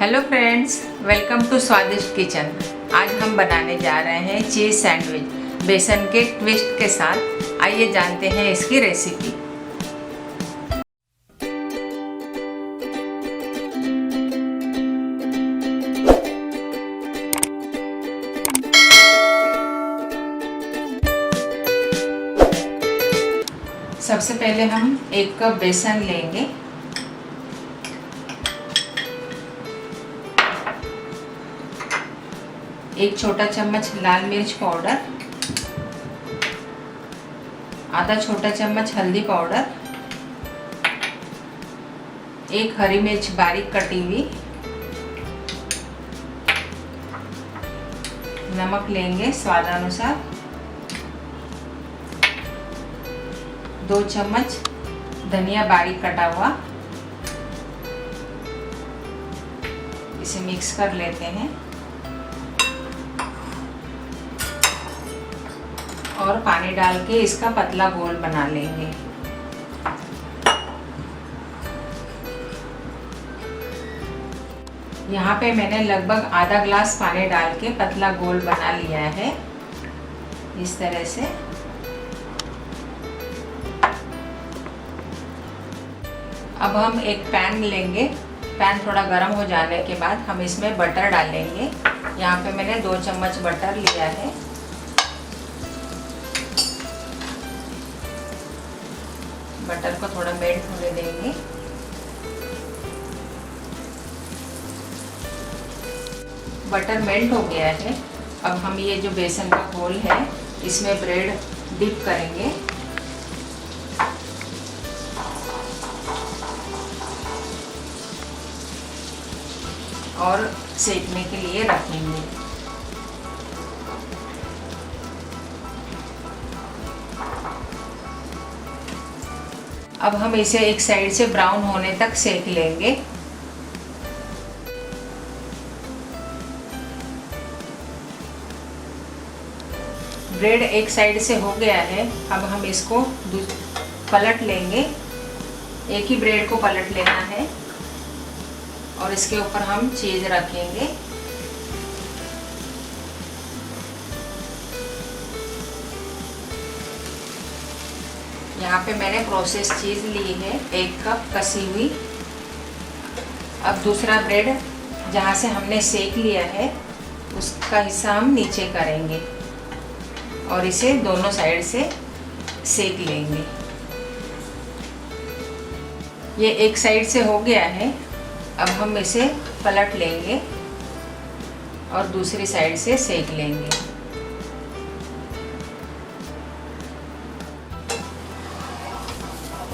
Hello friends, welcome to स्वादिष्ट kitchen. आज हम बनाने जा रहे हैं चीज़ सैंडविच बेसन के ट्विस्ट के साथ। आइए जानते हैं इसकी रेसिपी। सबसे पहले हम 1 कप बेसन लेंगे। एक छोटा चम्मच लाल मिर्च पाउडर, आधा छोटा चम्मच हल्दी पाउडर, एक हरी मिर्च बारीक कटी हुई, नमक लेंगे स्वादानुसार, 2 चम्मच धनिया बारीक कटा हुआ। इसे मिक्स कर लेते हैं और पानी डाल के इसका पतला घोल बना लेंगे। यहाँ पे मैंने लगभग आधा ग्लास पानी डाल के पतला घोल बना लिया है, इस तरह से। अब हम एक पैन लेंगे। पैन थोड़ा गर्म हो जाने के बाद हम इसमें बटर डालेंगे। यहाँ पे मैंने 2 चम्मच बटर लिया है। बटर को थोड़ा मेल्ट होने देंगे। बटर मेल्ट हो गया है। अब हम ये जो बेसन का घोल है इसमें ब्रेड डिप करेंगे और सेकने के लिए रखेंगे। अब हम इसे एक साइड से ब्राउन होने तक सेक लेंगे। ब्रेड एक साइड से हो गया है। अब हम इसको पलट लेंगे। एक ही ब्रेड को पलट लेना है और इसके ऊपर हम चीज़ रखेंगे। यहाँ पे मैंने प्रोसेस चीज़ ली है 1 कप कसी हुई। अब दूसरा ब्रेड जहाँ से हमने सेक लिया है उसका हिस्सा हम नीचे करेंगे और इसे दोनों साइड से सेक लेंगे। ये एक साइड से हो गया है। अब हम इसे पलट लेंगे और दूसरी साइड से सेक लेंगे।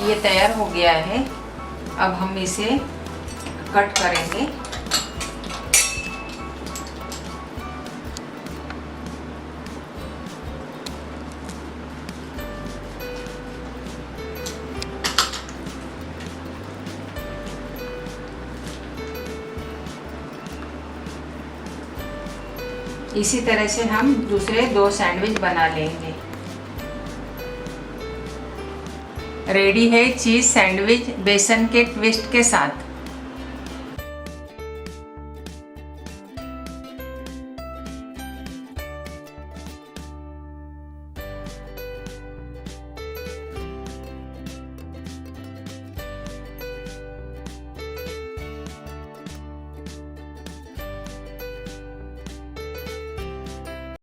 ये तैयार हो गया है। अब हम इसे कट करेंगे। इसी तरह से हम दूसरे 2 सैंडविच बना लेंगे। रेडी है चीज़ सैंडविच बेसन के ट्विस्ट के साथ।